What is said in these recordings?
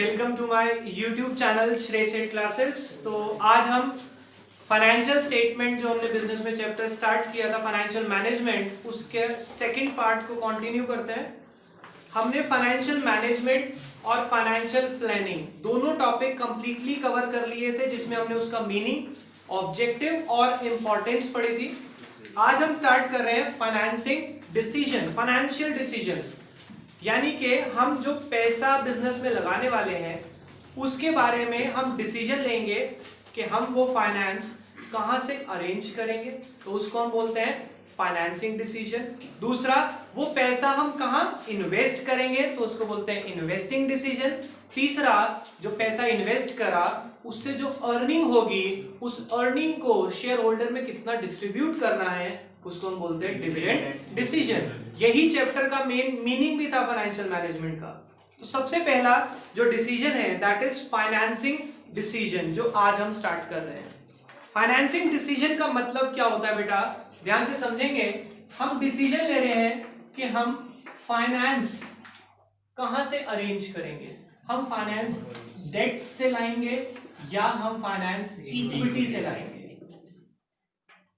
Welcome to my YouTube channel Shrey Seth classes. तो आज हम फाइनेंशियल स्टेटमेंट जो हमने बिजनेस में चैप्टर स्टार्ट किया था फाइनेंशियल मैनेजमेंट, उसके सेकंड पार्ट को कंटिन्यू करते हैं। हमने फाइनेंशियल मैनेजमेंट और फाइनेंशियल प्लानिंग दोनों टॉपिक कंप्लीटली कवर कर लिए थे, जिसमें हमने उसका मीनिंग, ऑब्जेक्टिव और इंपॉर्टेंस पढ़ी थी। आज हम स्टार्ट कर रहे हैं फाइनेंसिंग डिसीजन, फाइनेंशियल डिसीजन, यानी कि हम जो पैसा बिजनेस में लगाने वाले हैं उसके बारे में हम डिसीजन लेंगे कि हम वो फाइनेंस कहां से अरेंज करेंगे, तो उसको हम बोलते हैं फाइनेंसिंग डिसीजन। दूसरा, वो पैसा हम कहां इन्वेस्ट करेंगे तो उसको बोलते हैं इन्वेस्टिंग डिसीजन। तीसरा, जो पैसा इन्वेस्ट करा उससे जो अर्निंग होगी उस अर्निंग को शेयर होल्डर में कितना डिस्ट्रीब्यूट करना है उसको हम बोलते हैं डिविडेंड डिसीजन। यही चैप्टर का मेन मीनिंग भी था फाइनेंशियल मैनेजमेंट का। तो सबसे पहला जो डिसीजन है दैट इज फाइनेंसिंग डिसीजन, जो आज हम स्टार्ट कर रहे हैं। फाइनेंसिंग डिसीजन का मतलब क्या होता है बेटा, ध्यान से समझेंगे। हम डिसीजन ले रहे हैं कि हम फाइनेंस कहां से अरेंज करेंगे। हम फाइनेंस डेट से लाएंगे या हम फाइनेंस इक्विटी से लाएंगे।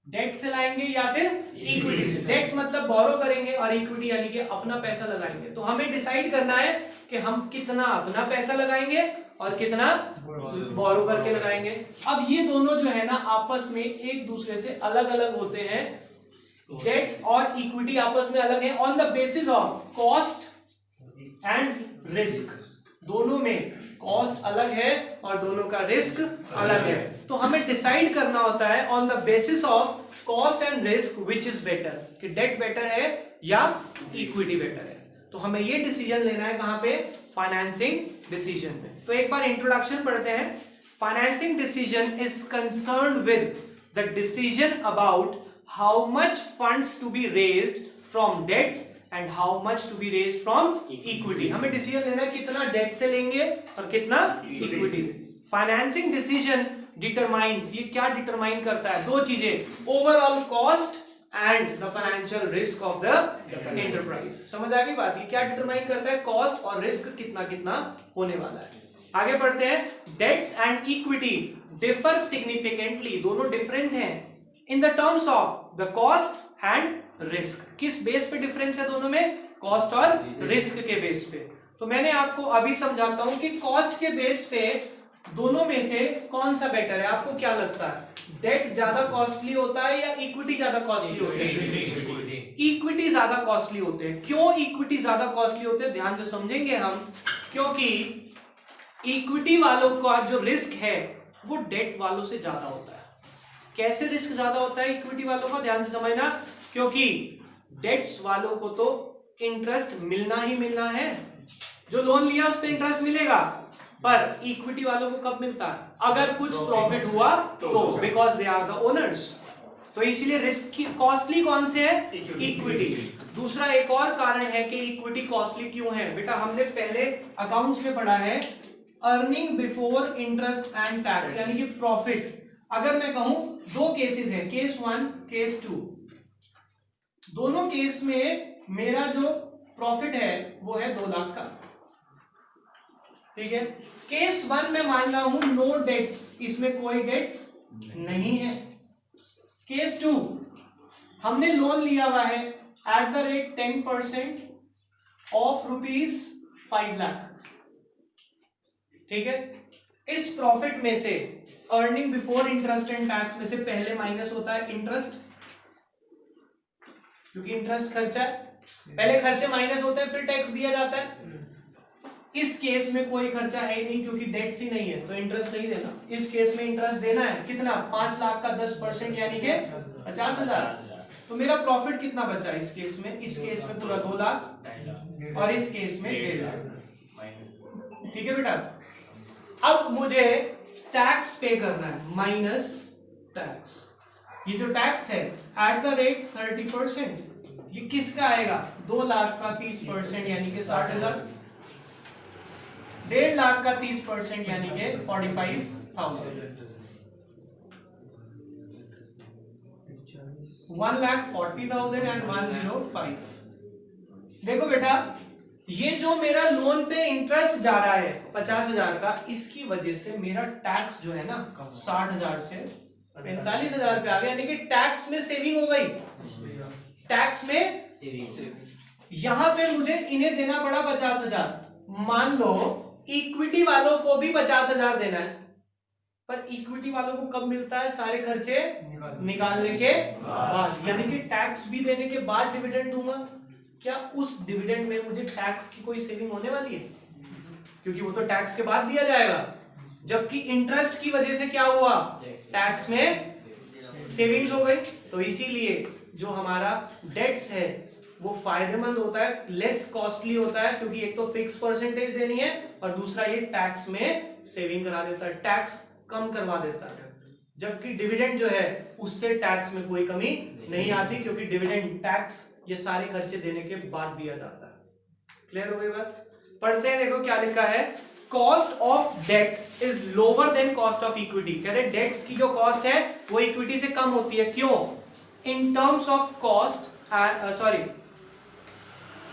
डेट से लाएंगे या फिर इक्विटी से। डेट्स मतलब बोरो करेंगे और इक्विटी यानी कि अपना पैसा लगाएंगे। तो हमें डिसाइड करना है कि हम कितना अपना पैसा लगाएंगे और कितना बोरो करके लगाएंगे। अब ये दोनों जो है ना आपस में एक दूसरे से अलग अलग होते हैं। डेट्स और इक्विटी आपस में अलग है on the basis of cost and risk. दोनों में कॉस्ट अलग है और दोनों का रिस्क अलग है। तो हमें डिसाइड करना होता है on the basis of cost and risk which is better, कि डेट बेटर है या इक्विटी बेटर है। तो हमें ये डिसीजन लेना है कहां पे, फाइनेंसिंग डिसीजन में। तो एक बार इंट्रोडक्शन पढ़ते हैं। Financing decision is concerned with the decision about how much funds to be raised from debts and how much to be raised from equity. हमें डिसीजन लेना है कितना डेट से लेंगे और कितना इक्विटी से। फाइनेंसिंग डिसीजन डिटरमाइंस, ये क्या डिटरमाइन करता है, दो चीजें, overall cost and the financial risk of the enterprise. समझ आ गई बात, ये क्या डिटरमाइन करता है, कॉस्ट और रिस्क कितना कितना होने वाला है। आगे पढ़ते हैं। Debts and equity differ significantly, दोनों डिफरेंट हैं in the terms of the cost and risk. किस बेस पे डिफरेंस है दोनों में, कॉस्ट और रिस्क के बेस पे। तो मैंने आपको अभी समझाता हूं कि कॉस्ट के बेस पे दोनों में से कौन सा बेटर है, आपको क्या लगता है, डेट ज्यादा कॉस्टली होता है या इक्विटी ज्यादा कॉस्टली होती है? इक्विटी ज्यादा कॉस्टली होते हैं। क्यों इक्विटी ज्यादा कॉस्टली होते हैं, ध्यान से समझेंगे हम। क्योंकि इक्विटी वालों का जो रिस्क है वो डेट वालों से ज्यादा होता है। कैसे रिस्क ज्यादा होता है इक्विटी वालों का, ध्यान से समझना। क्योंकि डेट्स वालों को तो इंटरेस्ट मिलना ही मिलना है, जो लोन लिया उस पर इंटरेस्ट मिलेगा, पर इक्विटी वालों को कब मिलता है, अगर कुछ प्रॉफिट हुआ तो, because they are the owners. तो इसीलिए रिस्क कॉस्टली कौन से है, इक्विटी। दूसरा एक और कारण है कि इक्विटी कॉस्टली क्यों है बेटा, हमने पहले अकाउंट्स में पढ़ा है earning before interest and tax, यानी कि प्रॉफिट। अगर मैं कहूं दो केसेस है, केस 1 केस 2, दोनों केस में मेरा जो प्रॉफिट है वो है 2 लाख का, ठीक है। केस 1 में मान रहा हूं नो डेट्स, इसमें कोई डेट्स नहीं है। केस 2 हमने लोन लिया हुआ है at the rate 10% of ₹5 lakh, ठीक है। इस प्रॉफिट में से earning before interest and tax में से पहले माइनस होता है इंटरेस्ट, क्योंकि इंटरेस्ट खर्चा है, पहले खर्चे माइनस होते हैं फिर टैक्स दिया जाता है। इस केस में कोई खर्चा है ही नहीं क्योंकि डेट्स ही नहीं है, तो इंटरेस्ट नहीं देना। इस केस में इंटरेस्ट देना है कितना, 5 लाख का 10% यानी कि 50,000। तो मेरा प्रॉफिट कितना बचा इस केस में, इस केस में पूरा 2 लाख और इस केस में 1.5 लाख, ठीक है बेटा। अब मुझे टैक्स पे करना है, माइनस टैक्स। ये जो टैक्स है एट द रेट 30%, ये किसका आएगा, 2 लाख का 30% यानी कि 60,000, 1.5 लाख का 30% यानी कि 45,000, 1,40,000 एंड 105। देखो बेटा ये जो मेरा लोन पे इंटरेस्ट जा रहा है 50,000 का, इसकी वजह से मेरा टैक्स जो है ना 60,000 से 45,000 पे आ गया, यानी कि टैक्स में सेविंग हो गई। टैक्स में यहां पे मुझे इन्हें देना पड़ा 50,000। मान लो इक्विटी वालों को भी 50,000 देना है, पर इक्विटी वालों को कब मिलता है? सारे खर्चे निकालने के बाद, यानी कि टैक्स भी देने के बाद डिविडेंड दूंगा। क्या उस डिविडेंड में मुझे टैक्स की कोई सेविंग होने वाली है? क्योंकि वो तो टैक्स के बाद दिया जाएगा। जबकि इंटरेस्ट की वजह से क्या हुआ? टैक्स में सेविंग्स हो गई। तो इसीलिए जो हमारा डेट्स है वो फायदेमंद होता है, लेस कॉस्टली होता है, क्योंकि एक तो फिक्स परसेंटेज देनी है और दूसरा ये टैक्स में सेविंग करा देता है, टैक्स कम करवा देता है। जबकि डिविडेंड जो है उससे टैक्स में कोई कमी नहीं आती, क्योंकि डिविडेंड टैक्स ये सारे खर्चे देने के बाद दिया जाता है। क्लियर हो गई बात? पढ़ते हैं, देखो क्या लिखा है। Cost of debt is lower than cost of equity. कह रहे डेट्स की जो कॉस्ट है वो इक्विटी से कम होती है। क्यों? In terms of cost,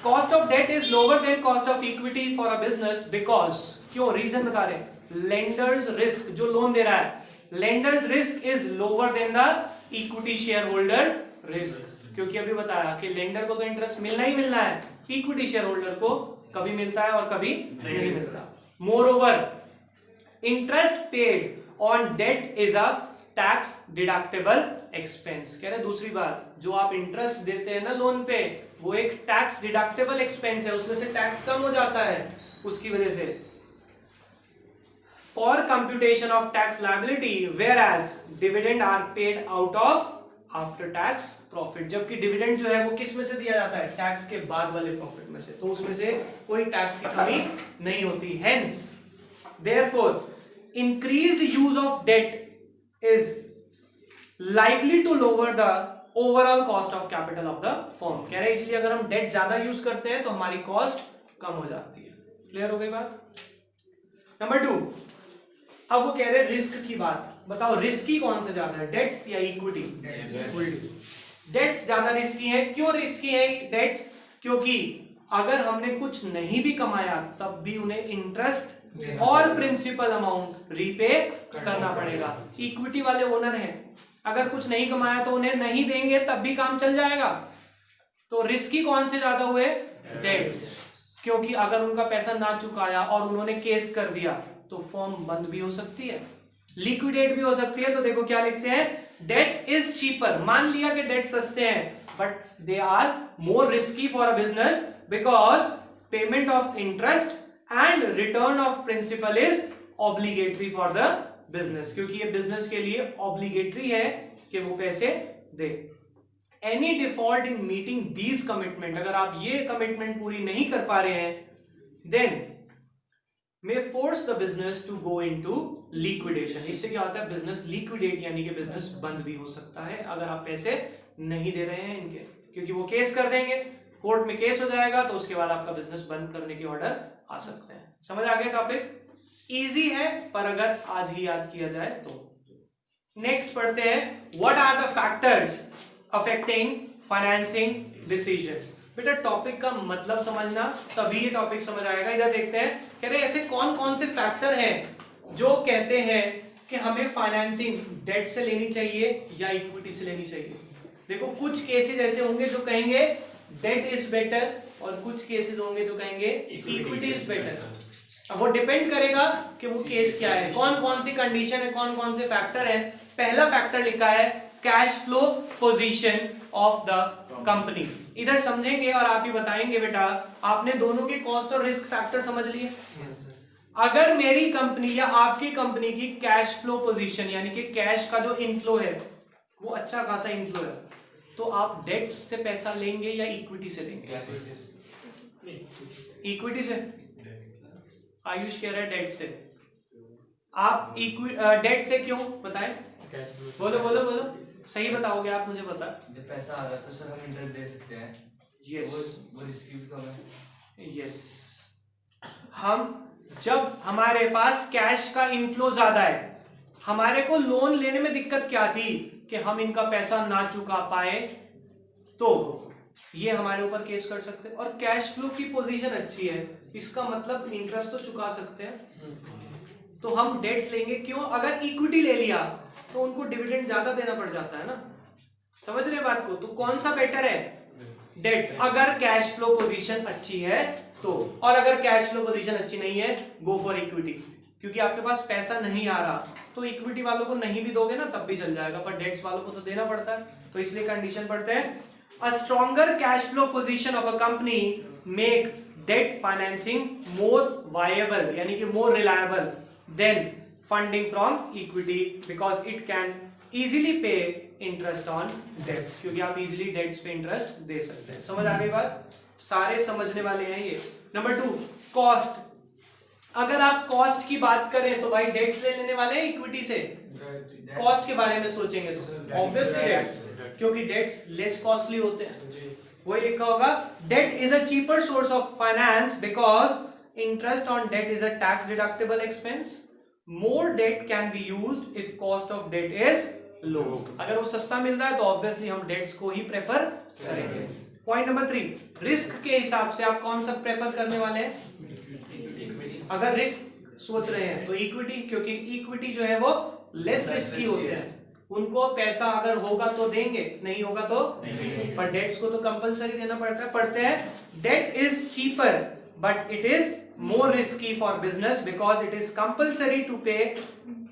cost of debt is lower than cost of equity for a business because, क्यों? रीजन बता रहे, लेंडर्स रिस्क, जो लोन दे रहा है, lenders risk is lower than the equity share holder risk. क्योंकि अभी बताया कि लेंडर को तो इंटरेस्ट मिलना ही मिलना है, इक्विटी शेयर होल्डर को कभी मिलता है और कभी नहीं मिलता। Moreover, interest paid on debt is a tax deductible expense. कह रहे दूसरी बात, जो आप इंटरेस्ट देते हैं ना लोन पे, वो एक टैक्स डिडक्टेबल एक्सपेंस है, उसमें से टैक्स कम हो जाता है उसकी वजह से। For computation of tax liability, whereas dividend are paid out of after tax profit. जबकि डिविडेंड जो है वो किस में से दिया जाता है? टैक्स के बाद वाले प्रॉफिट में से, तो उसमें से कोई टैक्स की कमी नहीं होती। Hence therefore increased use of debt is likely to lower the overall cost of capital of the firm. कह रहे इसलिए अगर हम डेट ज्यादा यूज करते हैं तो हमारी कॉस्ट कम हो जाती है। क्लियर हो गई बात? नंबर 2, अब वो कह रहे रिस्क की बात। बताओ रिस्की कौन सा ज्यादा है, डेट्स या इक्विटी? डेट्स ज्यादा रिस्की है। क्यों रिस्की है डेट्स? क्योंकि अगर हमने कुछ नहीं भी कमाया तब भी उन्हें इंटरेस्ट और प्रिंसिपल अमाउंट रीपे करना पड़ेगा। इक्विटी वाले ओनर हैं, अगर कुछ नहीं कमाया तो उन्हें नहीं देंगे तब भी काम चल जाएगा। तो रिस्की कौन से ज्यादा हुए? डेट्स। क्योंकि अगर उनका पैसा ना चुकाया और उन्होंने केस कर दिया तो फर्म बंद भी हो सकती है, लिक्विडेट भी हो सकती है। तो देखो क्या लिखते हैं, डेट इज चीपर। मान लिया कि डेट सस्ते हैं, but they are more risky for a business because payment of interest and return of principal is obligatory for the business. क्योंकि ये बिजनेस के लिए ऑब्लिगेटरी है कि वो पैसे दे। Any default in meeting these commitment, अगर आप ये कमिटमेंट पूरी नहीं कर पा रहे हैं, then may force the business to go into liquidation। इससे क्या होता है? बिजनेस लिक्विडेट, यानी कि बिजनेस बंद भी हो सकता है अगर आप पैसे नहीं दे रहे हैं इनके, क्योंकि वो केस कर देंगे, कोर्ट में केस हो जाएगा, तो उसके बाद आपका बिजनेस बंद करने के ऑर्डर आ सकते हैं। समझ आ गया टॉपिक? इजी है, पर अगर आज ही याद किया जाए तो। नेक्स्ट पढ़ते हैं, what are the factors affecting financing decision. बेटा टॉपिक का मतलब समझना, तभी ये टॉपिक समझ आएगा। इधर देखते हैं, कह रहे ऐसे कौन कौन से फैक्टर हैं जो कहते हैं कि हमें फाइनेंसिंग डेट से लेनी चाहिए या इक्विटी से लेनी चाहिए। देखो कुछ केसेस ऐसे होंगे जो कहेंगे डेट इज बेटर, और कुछ केसेस होंगे जो कहेंगे इक्विटी इज बेटर। अब वो डिपेंड करेगा कि वो केस क्या है, कौन कौन सी कंडीशन है, कौन कौन से फैक्टर है। पहला फैक्टर लिखा है cash flow position of the company. इधर समझेंगे और आप ही बताएंगे। बेटा आपने दोनों के कॉस्ट और रिस्क फैक्टर समझ लिए? अगर मेरी कंपनी या आपकी कंपनी की कैश फ्लो पोजीशन, यानी कि कैश का जो इनफ्लो है वो अच्छा खासा इनफ्लो है, तो आप डेट से पैसा लेंगे या इक्विटी से लेंगे? इक्विटी से। आयुष कह रहा है डेट से। आप डेट से क्यों बताएं? बोलो बोलो बोलो, सही बताओगे आप, मुझे बता। जब पैसा आ जाता है तो सर हम इंटरेस्ट दे सकते हैं। यस, वो रिस्की भी कम है। यस, हम जब हमारे पास कैश का इनफ्लो ज्यादा है, हमारे को लोन लेने में दिक्कत क्या थी कि हम इनका पैसा ना चुका पाए, तो ये हमारे ऊपर केस कर सकते हैं। और कैश फ्लो की पोजीशन अच्छी है, इसका मतलब इंटरेस्ट तो चुका सकते हैं, तो हम डेट्स लेंगे। क्यों? अगर इक्विटी ले लिया तो उनको डिविडेंड ज्यादा देना पड़ जाता है ना, समझ रहे बात को? तो कौन सा बेटर है? डेट्स, अगर कैश फ्लो पोजीशन अच्छी है तो। और अगर कैश फ्लो पोजीशन अच्छी नहीं है, गो फॉर इक्विटी, क्योंकि आपके पास पैसा नहीं आ रहा तो इक्विटी वालों को नहीं भी दोगे ना तब भी चल जाएगा, पर डेट्स वालों को तो देना पड़ता है। तो इसलिए कंडीशन पढ़ते हैं, a stronger cash flow position of a company make debt financing more viable, यानी कि more reliable then funding from equity, because it can easily पे इंटरेस्ट ऑन डेट्स, क्योंकि आप इजीली डेट्स पे इंटरेस्ट दे सकते हैं। समझ आ गई बात? सारे समझने वाले हैं ये। Number 2, cost. अगर आप कॉस्ट की बात करें तो भाई डेट्स ले लेने वाले हैं इक्विटी से, कॉस्ट के बारे में सोचेंगे तो ऑब्वियसली डेट्स, क्योंकि डेट्स लेस कॉस्टली होते हैं। वही लिखा होगा, debt is a cheaper source of finance because interest on debt is a tax deductible expense. More debt can be used if cost of debt is low. अगर वो सस्ता मिल रहा है तो ऑब्वियसली हम डेट्स को ही प्रेफर करेंगे। पॉइंट नंबर 3, रिस्क के हिसाब से आप कौन सा प्रेफर करने वाले हैं? अगर रिस्क सोच रहे हैं तो इक्विटी, क्योंकि इक्विटी जो है वो लेस रिस्की होते हैं, उनको पैसा अगर होगा तो देंगे, नहीं होगा तो नहीं। पर डेट्स को तो कंपलसरी देना पड़ता है। पढ़ते हैं, debt is cheaper but it is more risky for business because it is compulsory to pay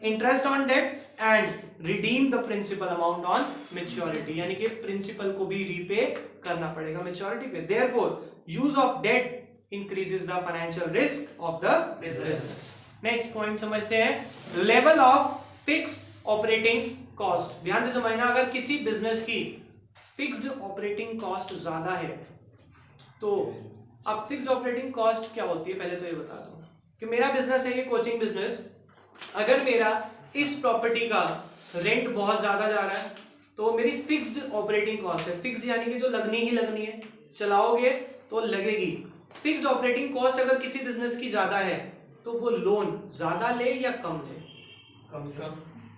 interest on debts and redeem the principal amount on maturity, यानी कि principal को भी repay करना पड़ेगा maturity पे। Therefore, use of debt increases the financial risk of the business. Next point समझते हैं, level of fixed operating cost। ध्यान से समझना, अगर किसी business की fixed operating cost ज्यादा है तो अब फिक्स्ड ऑपरेटिंग कॉस्ट क्या होती है पहले तो ये बता दूं कि मेरा बिजनेस है ये कोचिंग बिजनेस, अगर मेरा इस प्रॉपर्टी का रेंट बहुत ज्यादा जा रहा है तो मेरी फिक्स्ड ऑपरेटिंग कॉस्ट है, फिक्स यानी कि जो लगनी ही लगनी है, चलाओगे तो लगेगी। फिक्स्ड ऑपरेटिंग कॉस्ट अगर किसी बिजनेस की ज्यादा है तो वो लोन ज्यादा ले या कम ले? कम।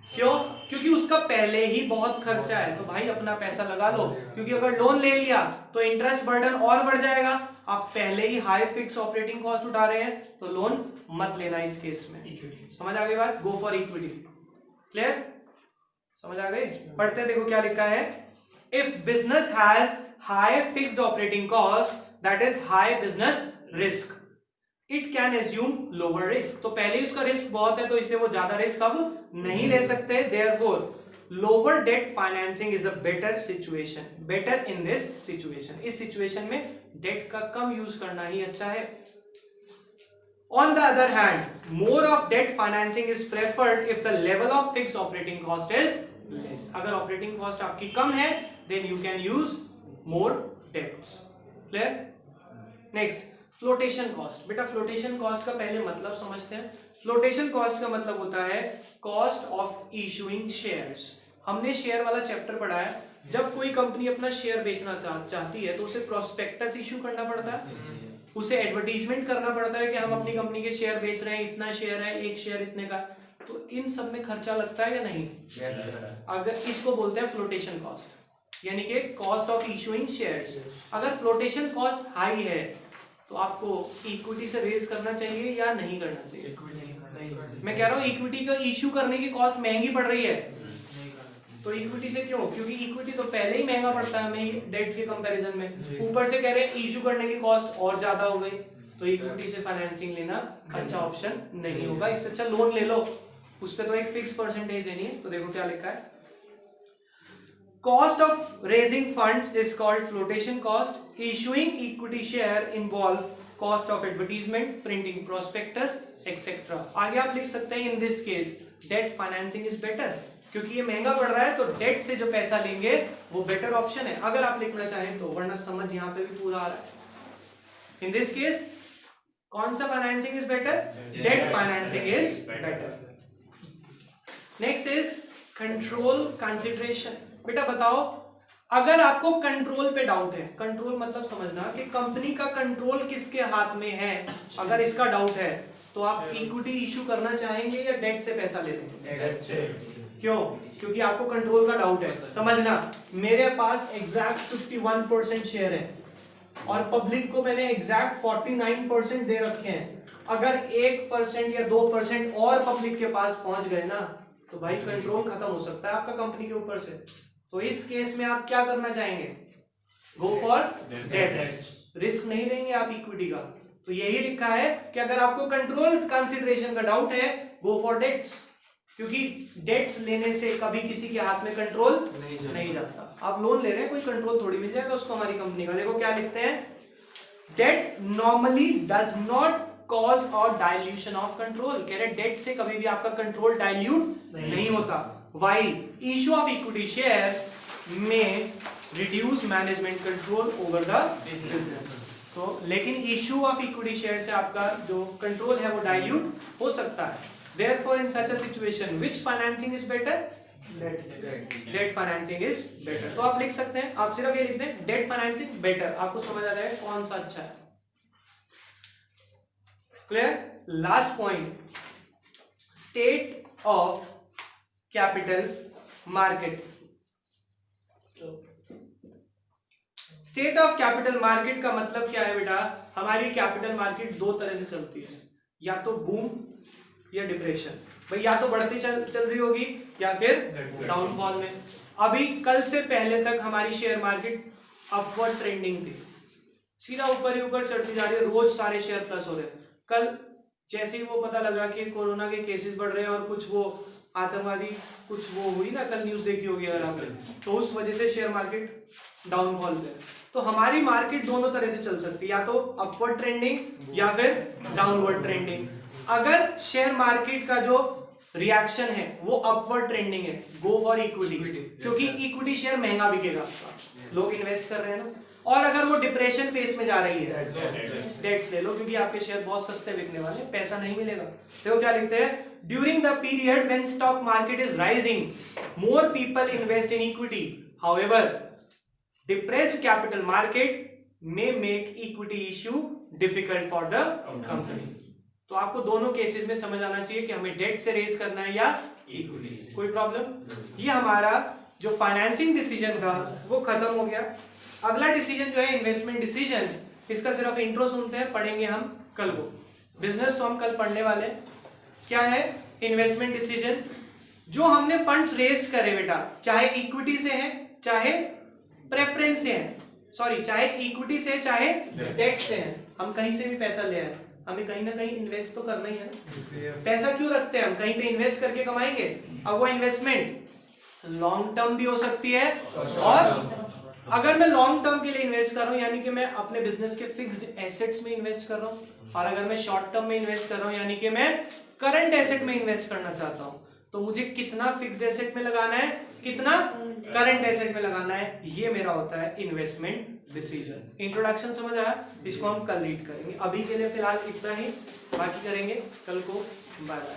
क्यों? क्योंकि उसका पहले ही बहुत खर्चा है, तो भाई अपना पैसा लगा लो, क्योंकि अगर लोन ले लिया तो इंटरेस्ट बर्डन और बढ़ जाएगा। आप पहले ही हाई फिक्स ऑपरेटिंग कॉस्ट उठा रहे हैं तो लोन मत लेना इस केस में। समझ आ गई बात? Go for equity. क्लियर? समझ आ गई? पढ़ते हैं, देखो क्या लिखा है, if business has high fixed operating cost that is high business risk, it can assume lower risk. तो पहले ही उसका रिस्क बहुत है तो इसलिए वो ज्यादा रिस्क अब नहीं ले सकते। Therefore lower debt financing is a better situation, better in this situation. इस सिचुएशन में डेट का कम यूज करना ही अच्छा है। On the other hand, more of debt financing is preferred if the level of fixed operating cost is less. अगर operating cost आपकी कम है then you can use more debts. Clear? Next, flotation cost. बेटा flotation cost का पहले मतलब समझते हैं। फ्लोटेशन कॉस्ट का मतलब होता है कॉस्ट ऑफ इशूइंग शेयर्स। हमने शेयर वाला चैप्टर पढ़ा है, जब कोई कंपनी अपना शेयर बेचना चाहती है तो उसे प्रोस्पेक्टस इशू करना पड़ता है, उसे एडवर्टीजमेंट करना पड़ता है कि हम अपनी कंपनी के शेयर बेच रहे हैं, इतना शेयर है, एक शेयर इतने का। तो इन सब में खर्चा लगता है या नहीं? अगर इसको बोलते हैं फ्लोटेशन कॉस्ट, यानी कि कॉस्ट ऑफ इशूइंग शेयर्स। अगर फ्लोटेशन कॉस्ट हाई है तो आपको इक्विटी से रेज करना चाहिए या नहीं करना चाहिए? मैं कह रहा हूँ इक्विटी का इश्यू करने की कॉस्ट महंगी पड़ रही है, तो इक्विटी से क्यों? क्योंकि इक्विटी तो पहले ही महंगा पड़ता है हमें डेट्स के कंपैरिजन में, ऊपर से कह रहे हैं इश्यू करने की कॉस्ट और ज्यादा हो गई, तो इक्विटी से फाइनेंसिंग लेना अच्छा ऑप्शन नहीं होगा। इससे अच्छा लोन ले लो, उस पर तो एक फिक्स परसेंटेज देनी है। तो देखो क्या लिखा है, cost of raising funds is called flotation cost. Issuing equity share involve cost of advertisement, printing prospectus, etc. आगे आप लिख सकते हैं in this case debt financing is better, क्योंकि ये महंगा पड़ रहा है तो डेट से जो पैसा लेंगे वो बेटर ऑप्शन है, अगर आप लिखना चाहें तो, वरना समझ यहाँ पे भी पूरा आ रहा है। In this case कौन सा financing is better? Date financing is better. Next is control consideration. बेटा बताओ, अगर आपको कंट्रोल पे डाउट है, कंट्रोल मतलब समझना कि कंपनी का कंट्रोल किसके हाथ में है, अगर इसका डाउट है तो आप इक्विटी इश्यू करना चाहेंगे या डेट से पैसा ले लेंगे? क्यों? क्योंकि आपको कंट्रोल का डाउट है। समझना, मेरे पास एग्जैक्ट 51% शेयर है और पब्लिक को मैंने एग्जैक्ट 49% दे रखे हैं। अगर 1% या 2% और पब्लिक के पास पहुंच गए ना तो भाई कंट्रोल खत्म हो सकता है आपका कंपनी के ऊपर से। तो इस केस में आप क्या करना चाहेंगे? गो फॉर डेट्स, रिस्क नहीं लेंगे आप इक्विटी का। तो यही लिखा है कि अगर आपको कंट्रोल कंसिडरेशन का डाउट है, गो फॉर डेट्स, क्योंकि डेट्स लेने से कभी किसी के हाथ में कंट्रोल नहीं जाता। आप लोन ले रहे हैं, कोई कंट्रोल थोड़ी मिल जाएगा उसको हमारी कंपनी का। देखो क्या लिखते हैं, debt normally does not cause और डाइल्यूशन ऑफ कंट्रोल। कह रहे डेट से कभी भी आपका कंट्रोल डाइल्यूट नहीं होता। While issue of equity share में reduce management control over the business. तो लेकिन इश्यू ऑफ इक्विटी शेयर से आपका जो कंट्रोल है वो डाइल्यूट हो सकता है। Therefore, in such a situation, which financing is better? Debt financing is better. तो आप लिख सकते हैं, आप सिर्फ ये लिख दें debt financing better, आपको समझ आ जाएगा कौन सा अच्छा है। Clear? Last point, state of capital market. State of capital market का मतलब क्या है बेटा? हमारी कैपिटल मार्केट दो तरह से चलती है, या तो बूम या डिप्रेशन। भाई या तो बढ़ती चल रही होगी या फिर डाउनफॉल में। अभी कल से पहले तक हमारी शेयर मार्केट अपवर्ड ट्रेंडिंग थी, सीधा ऊपर ही ऊपर चढ़ती जा रही है, रोज सारे शेयर प्लस हो रहे हैं। कल जैसे ही वो पता लगा कि कोरोना के केसेस बढ़ रहे हैं और कुछ वो आतंकवादी कुछ वो हुई ना, कल न्यूज देखी होगी अगर आपने, तो उस वजह से शेयर मार्केट डाउनफॉल पे। तो हमारी मार्केट दोनों तरह से चल सकती है, या तो अपवर्ड ट्रेंडिंग या फिर डाउनवर्ड ट्रेंडिंग। अगर शेयर मार्केट का जो रिएक्शन है वो अपवर्ड ट्रेंडिंग है, गो फॉर इक्विटी, क्योंकि इक्विटी शेयर महंगा बिकेगा, लोग इन्वेस्ट कर रहे हैं ना। और अगर वो डिप्रेशन फेस में जा रही है, डेट्स ले लो, क्योंकि आपके शेयर बहुत सस्ते बिकने वाले, पैसा नहीं मिलेगा। देखो क्या लिखते हैं, during the period when stock market is rising more people invest in equity, however depressed capital market may make equity issue difficult for the company। तो आपको दोनों केसेस में समझ आना चाहिए कि हमें डेट से रेज करना है या इक्विटी। कोई प्रॉब्लम? ये हमारा जो फाइनेंसिंग डिसीजन था वो खत्म हो गया। अगला डिसीजन जो है इन्वेस्टमेंट डिसीजन, इसका सिर्फ इंट्रो सुनते हैं, पढ़ेंगे हम कल को। बिजनेस तो हम कल पढ़ने वाले हैं। क्या है इन्वेस्टमेंट डिसीजन? जो हमने फंड्स रेज करे बेटा, चाहे इक्विटी से है चाहे प्रेफरेंस से है, सॉरी चाहे इक्विटी से चाहे डेट से है, हम कहीं से भी पैसा ले आए, हमें कहीं ना कहीं इन्वेस्ट तो करना ही है ना। पैसा क्यों रखते हैं हम? कहीं पे इन्वेस्ट करके कमाएंगे। अब वो इन्वेस्टमेंट लॉन्ग टर्म भी हो सकती है, और अगर मैं लॉन्ग टर्म के लिए इन्वेस्ट कर रहा हूं यानी कि मैं अपने बिजनेस के फिक्स्ड एसेट्स में इन्वेस्ट कर रहा हूं, और अगर मैं शॉर्ट टर्म में इन्वेस्ट कर रहा हूं यानी कि मैं करंट एसेट में इन्वेस्ट करना चाहता हूं, तो मुझे कितना फिक्स्ड एसेट में लगाना है, कितना करंट एसेट में लगाना है, ये मेरा होता है इन्वेस्टमेंट डिसीजन। इंट्रोडक्शन समझ आया? इसको हम कल रीड करेंगे। अभी के लिए फिलहाल इतना ही, बाकी करेंगे कल को। Bye bye.